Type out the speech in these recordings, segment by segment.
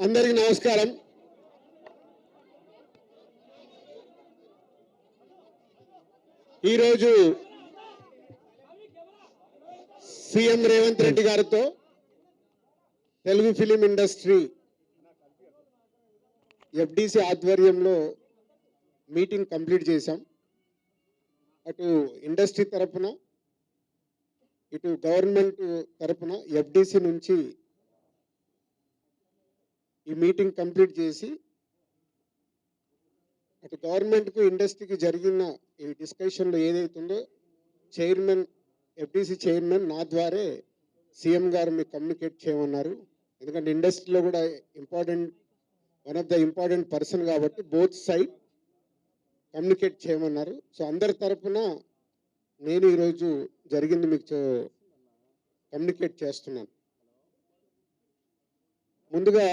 అందరికీ నమస్కారం. ఈరోజు సీఎం రేవంత్ రెడ్డి గారితో తెలుగు ఫిలిం ఇండస్ట్రీ ఎఫ్డిసి ఆధ్వర్యంలో మీటింగ్ కంప్లీట్ చేశాం. అటు ఇండస్ట్రీ తరపున ఇటు గవర్నమెంట్ తరపున ఎఫ్డిసి నుంచి ఈ మీటింగ్ కంప్లీట్ చేసి అటు గవర్నమెంట్కు ఇండస్ట్రీకి జరిగిన ఈ డిస్కషన్లో ఏదైతుందో చైర్మన్ ఎఫ్డిసి చైర్మన్ నా ద్వారే సీఎం గారు మీకు కమ్యూనికేట్ చేయమన్నారు. ఎందుకంటే ఇండస్ట్రీలో కూడా one of the important person కాబట్టి బోత్ సైడ్ కమ్యూనికేట్ చేయమన్నారు. సో అందరి తరపున నేను ఈరోజు జరిగింది మీకు కమ్యూనికేట్ చేస్తున్నాను. ముందుగా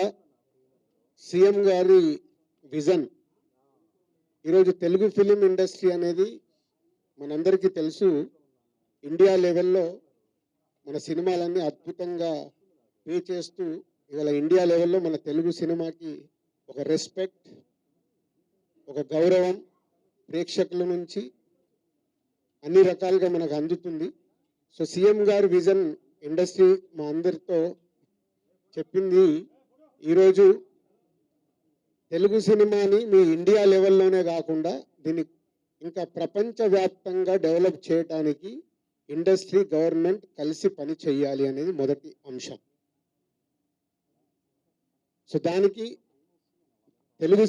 సీఎం గారి విజన్. ఈరోజు తెలుగు ఫిలిం ఇండస్ట్రీ అనేది మనందరికీ తెలుసు, ఇండియా లెవెల్లో మన సినిమాలన్నీ అద్భుతంగా పే చేస్తూ ఇవాళ ఇండియా లెవెల్లో మన తెలుగు సినిమాకి ఒక రెస్పెక్ట్, ఒక గౌరవం ప్రేక్షకుల నుంచి అన్ని రకాలుగా మనకు అందుతుంది. సో సీఎం గారి విజన్ ఇండస్ట్రీ మా అందరితో చెప్పింది, ఈరోజు తెలుగు సినిమాని మీ ఇండియా లెవెల్లోనే కాకుండా దీన్ని ఇంకా ప్రపంచవ్యాప్తంగా డెవలప్ చేయడానికి ఇండస్ట్రీ గవర్నమెంట్ కలిసి పని చేయాలి అనేది మొదటి అంశం. సో దానికి తెలుగు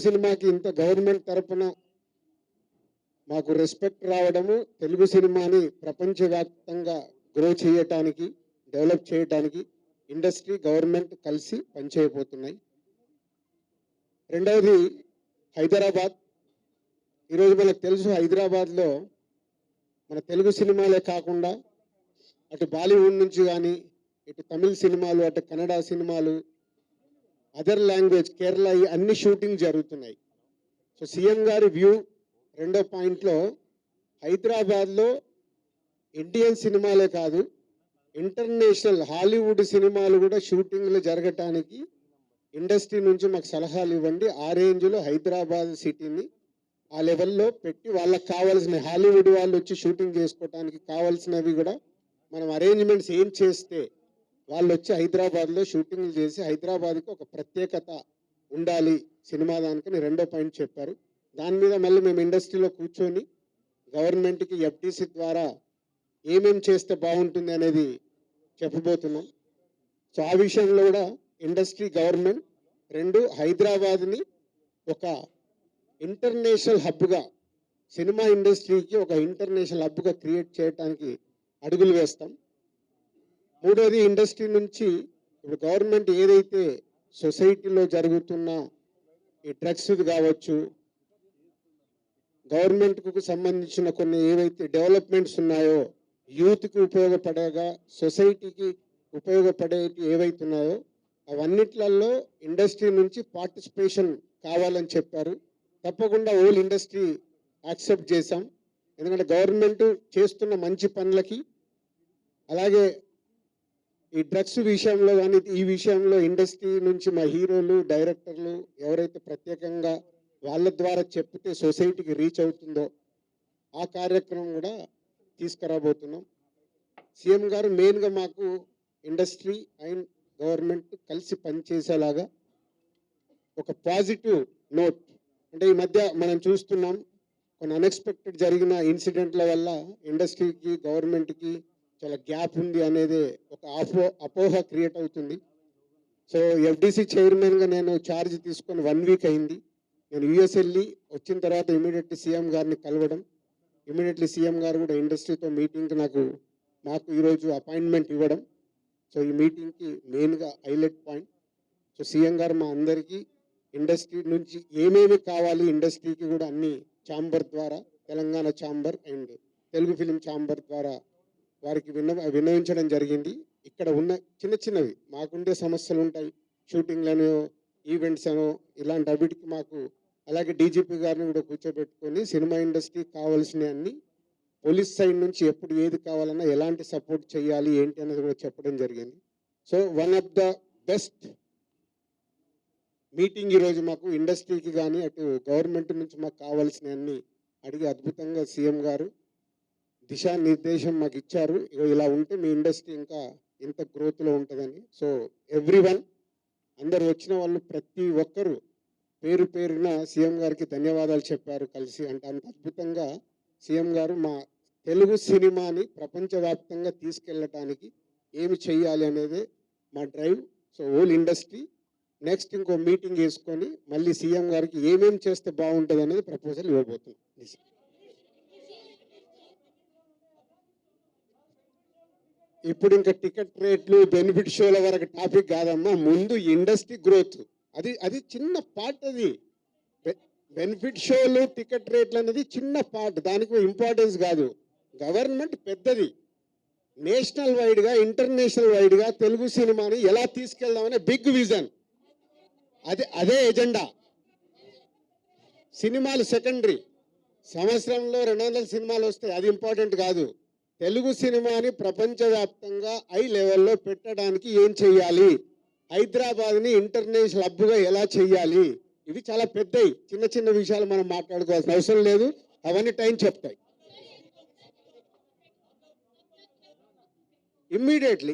సినిమాకి ఇంత గవర్నమెంట్ తరపున మాకు రెస్పెక్ట్ రావడము, తెలుగు సినిమాని ప్రపంచవ్యాప్తంగా గ్రో చేయటానికి, డెవలప్ చేయటానికి ఇండస్ట్రీ గవర్నమెంట్ కలిసి పనిచేయబోతున్నాయి. రెండవది హైదరాబాద్. ఈరోజు మనకు తెలుసు, హైదరాబాద్లో మన తెలుగు సినిమాలే కాకుండా అటు బాలీవుడ్ నుంచి కానీ ఇటు తమిళ సినిమాలు, అటు కన్నడ సినిమాలు, అదర్ లాంగ్వేజ్, కేరళ, అన్ని షూటింగ్ జరుగుతున్నాయి. సో సీఎం గారి వ్యూ రెండో పాయింట్లో హైదరాబాద్లో ఇండియన్ సినిమాలే కాదు, ఇంటర్నేషనల్ హాలీవుడ్ సినిమాలు కూడా షూటింగ్లు జరగటానికి ఇండస్ట్రీ నుంచి మాకు సలహాలు ఇవ్వండి. ఆ రేంజ్లో హైదరాబాద్ సిటీని ఆ లెవెల్లో పెట్టి వాళ్ళకి కావాల్సిన హాలీవుడ్ వాళ్ళు వచ్చి షూటింగ్ చేసుకోవటానికి కావాల్సినవి కూడా మనం అరేంజ్మెంట్స్ ఏం చేస్తే వాళ్ళు వచ్చి హైదరాబాద్లో షూటింగ్లు చేసి హైదరాబాద్కి ఒక ప్రత్యేకత ఉండాలి సినిమా దానికని రెండో పాయింట్ చెప్పారు. దాని మీద మళ్ళీ మేము ఇండస్ట్రీలో కూర్చొని గవర్నమెంట్కి ఎఫ్డిసి ద్వారా ఏమేం చేస్తే బాగుంటుంది అనేది చెప్పబోతున్నాం. సో ఆ విషయంలో కూడా ఇండస్ట్రీ గవర్నమెంట్ రెండు హైదరాబాద్ని ఒక ఇంటర్నేషనల్ హబ్గా, సినిమా ఇండస్ట్రీకి ఒక ఇంటర్నేషనల్ హబ్గా క్రియేట్ చేయడానికి అడుగులు వేస్తాం. మూడోది ఇండస్ట్రీ నుంచి ఇప్పుడు గవర్నమెంట్ ఏదైతే సొసైటీలో జరుగుతున్న ఈ డ్రగ్స్ కావచ్చు, గవర్నమెంట్కు సంబంధించిన కొన్ని ఏవైతే డెవలప్మెంట్స్ ఉన్నాయో, యూత్కి ఉపయోగపడేగా సొసైటీకి ఉపయోగపడేవి ఏవైతున్నాయో అవన్నిట్లలో ఇండస్ట్రీ నుంచి పార్టిసిపేషన్ కావాలని చెప్పారు. తప్పకుండా ఓల్ ఇండస్ట్రీ యాక్సెప్ట్ చేశాం. ఎందుకంటే గవర్నమెంట్ చేస్తున్న మంచి పనులకి, అలాగే ఈ డ్రగ్స్ విషయంలో కానీ ఈ విషయంలో ఇండస్ట్రీ నుంచి మా హీరోలు, డైరెక్టర్లు ఎవరైతే ప్రత్యేకంగా వాళ్ళ ద్వారా చెప్తే సొసైటీకి రీచ్ అవుతుందో ఆ కార్యక్రమం కూడా తీసుకురాబోతున్నాం. సీఎం గారు మెయిన్గా మాకు ఇండస్ట్రీ అండ్ గవర్నమెంట్ కలిసి పనిచేసేలాగా ఒక పాజిటివ్ నోట్, అంటే ఈ మధ్య మనం చూస్తున్నాం కొన్ని అన్ఎక్స్పెక్టెడ్ జరిగిన ఇన్సిడెంట్ల వల్ల ఇండస్ట్రీకి గవర్నమెంట్కి చాలా గ్యాప్ ఉంది అనేది ఒక అపోహ క్రియేట్ అవుతుంది. సో ఎఫ్డిసి చైర్మన్గా నేను ఛార్జ్ తీసుకొని 1 వీక్ అయింది. నేను యూఎస్ వెళ్ళి వచ్చిన తర్వాత ఇమీడియట్లీ సీఎం గారిని కలవడం, ఇమీడియట్లీ సీఎం గారు కూడా ఇండస్ట్రీతో మీటింగ్కి మాకు ఈరోజు అపాయింట్మెంట్ ఇవ్వడం. సో ఈ మీటింగ్కి మెయిన్గా హైలైట్ పాయింట్. సో సీఎం గారు మా అందరికీ ఇండస్ట్రీ నుంచి ఏమేమి కావాలి, ఇండస్ట్రీకి కూడా అన్ని ఛాంబర్ ద్వారా, Telangana chamber and Telugu film chamber ద్వారా వారికి విన్నవించడం జరిగింది. ఇక్కడ ఉన్న చిన్నవి మాకుండే సమస్యలు ఉంటాయి, షూటింగ్లను, ఈవెంట్స్ అనో ఇలాంటి అవిటికి మాకు, అలాగే డీజీపీ గారిని కూడా కూర్చోబెట్టుకొని సినిమా ఇండస్ట్రీకి కావాల్సిన అన్ని పోలీస్ సైడ్ నుంచి ఎప్పుడు ఏది కావాలన్నా ఎలాంటి సపోర్ట్ చేయాలి ఏంటి అనేది కూడా చెప్పడం జరిగింది. So one of the best meeting ఈరోజు మాకు ఇండస్ట్రీకి కానీ అటు గవర్నమెంట్ నుంచి మాకు కావాల్సినవన్నీ అడిగి అద్భుతంగా సీఎం గారు దిశానిర్దేశం మాకు ఇచ్చారు. ఇలా ఉంటే మీ ఇండస్ట్రీ ఇంకా ఇంత గ్రోత్లో ఉంటుందని. సో ఎవ్రీవన్ అందరు వచ్చిన వాళ్ళు ప్రతి ఒక్కరు పేరు పేరున సీఎం గారికి ధన్యవాదాలు చెప్పారు కలిసి. అంటే అంత అద్భుతంగా సీఎం గారు మా తెలుగు సినిమాని ప్రపంచవ్యాప్తంగా తీసుకెళ్ళటానికి ఏమి చెయ్యాలి అనేది మా drive. So whole industry next ఇంకో మీటింగ్ వేసుకొని మళ్ళీ సీఎం గారికి ఏమేమి చేస్తే బాగుంటుంది అనేది ప్రపోజల్ ఇవ్వబోతున్నాం. ఇప్పుడు ఇంకా టికెట్ రేట్లు బెనిఫిట్ షోల వరకు టాపిక్ కాదమ్మా, ముందు ఇండస్ట్రీ గ్రోత్ అది చిన్న పార్ట్. అది బెనిఫిట్ షోలు టికెట్ రేట్లు అనేది చిన్న పార్ట్, దానికి ఇంపార్టెన్స్ కాదు. గవర్నమెంట్ పెద్దది, నేషనల్ వైడ్గా ఇంటర్నేషనల్ వైడ్గా తెలుగు సినిమాని ఎలా తీసుకెళ్దామనే బిగ్ విజన్. అదే ఎజెండా. సినిమాలు సెకండరీ, సంవత్సరంలో 200 సినిమాలు వస్తాయి, అది ఇంపార్టెంట్ కాదు. తెలుగు సినిమాని ప్రపంచవ్యాప్తంగా హై లెవెల్లో పెట్టడానికి ఏం చెయ్యాలి, హైదరాబాద్ని ఇంటర్నేషనల్ హబ్గా ఎలా చెయ్యాలి, ఇవి చాలా పెద్దవి. చిన్న చిన్న విషయాలు మనం మాట్లాడుకోవాల్సిన అవసరం లేదు, అవన్నీ టైం చెప్తాయి. इमीडिएटली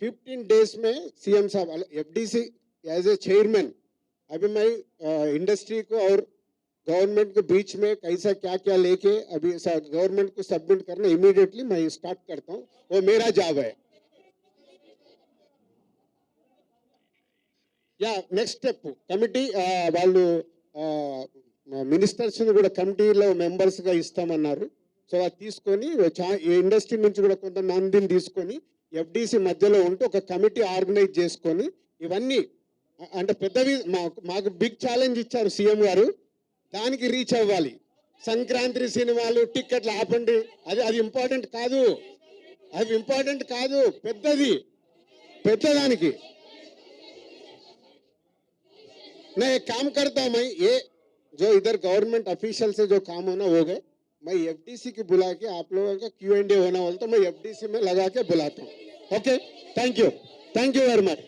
15 डेज में सीएम साहब एफडीसी एज ए चेयरमैन अभी मैं इंडस्ट्री को और गवर्नमेंट के बीच में कैसा क्या क्या लेके अभी गवर्नमेंट को सबमिट करना इमीडिएटली मैं स्टार्ट करता हूँ, वो मेरा जॉब है. या नेक्स्ट स्टेप कमिटी వాళ్ళు మినిస్టర్స్ కూడా కమిటీలో మెంబర్స్గా ఇస్తామన్నారు. సో అది తీసుకొని ఇండస్ట్రీ నుంచి కూడా కొంతమందిని తీసుకొని ఎఫ్డీసీ మధ్యలో ఉంటూ ఒక కమిటీ ఆర్గనైజ్ చేసుకొని ఇవన్నీ అంటే పెద్దవి మాకు బిగ్ ఛాలెంజ్ ఇచ్చారు సీఎం గారు, దానికి రీచ్ అవ్వాలి. సంక్రాంతి సినిమాలు టిక్కెట్లు ఆపండి, అది ఇంపార్టెంట్ కాదు, అది ఇంపార్టెంట్ కాదు, పెద్దదానికి. मैं एक काम करता हूँ, मैं ये जो इधर गवर्नमेंट ऑफिशियल से जो काम होना हो गए, मैं एफडीसी की बुला के आप लोगों का Q&A होना बोलता हूँ, मैं एफडीसी में लगा के बुलाता हूँ. Okay, thank you very much.